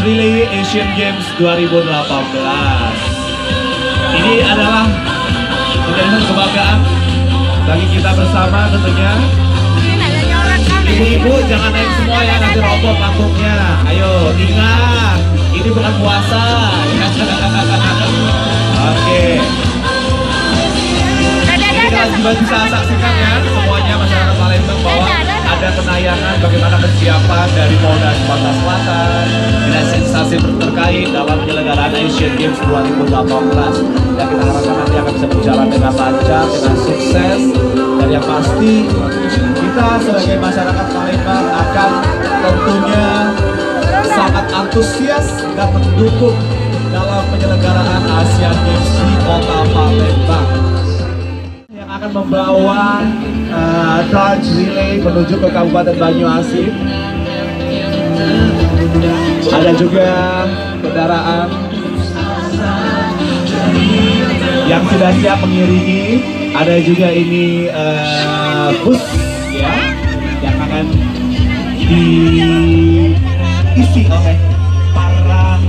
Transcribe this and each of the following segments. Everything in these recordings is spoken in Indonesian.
Relay Asian Games 2018. Ini adalah menjadi kebanggaan bagi kita bersama tentunya. Ibu-ibu jangan naik semua ya, nanti roboh panggungnya. Ayo ingat, ini bukan puasa. Oke. Ini kalian juga bisa saksikan ya semuanya masyarakat Palembang bahwa ada penayangan bagaimana kesiapan dari Polda Sumatera Selatan dengan sensasi terkait dalam penyelenggaraan Asian Games 2018 yang kita harapkan nanti akan bisa berjalan dengan lancar, dengan sukses, dan yang pasti kita sebagai masyarakat Palembang akan tentunya sangat antusias dan mendukung dalam penyelenggaraan Asian Games di Kota Palembang yang akan membawa Trans Relay menuju ke Kabupaten Banyuasin. Ada juga kendaraan yang sudah siap mengiringi. Ada juga ini bus ya yang akan diisi oleh para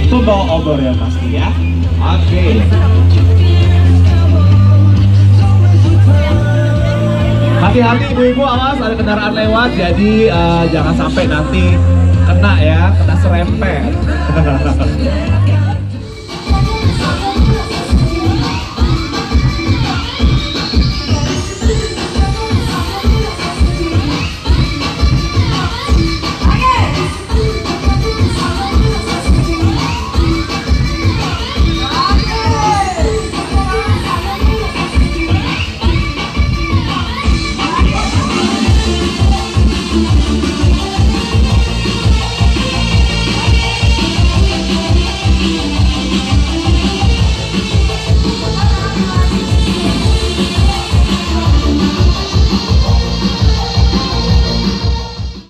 pembawa obor ya pasti ya. Oke. Hati-hati ibu-ibu, awas ada kendaraan lewat, jadi jangan sampai nanti kena ya, kena serempet.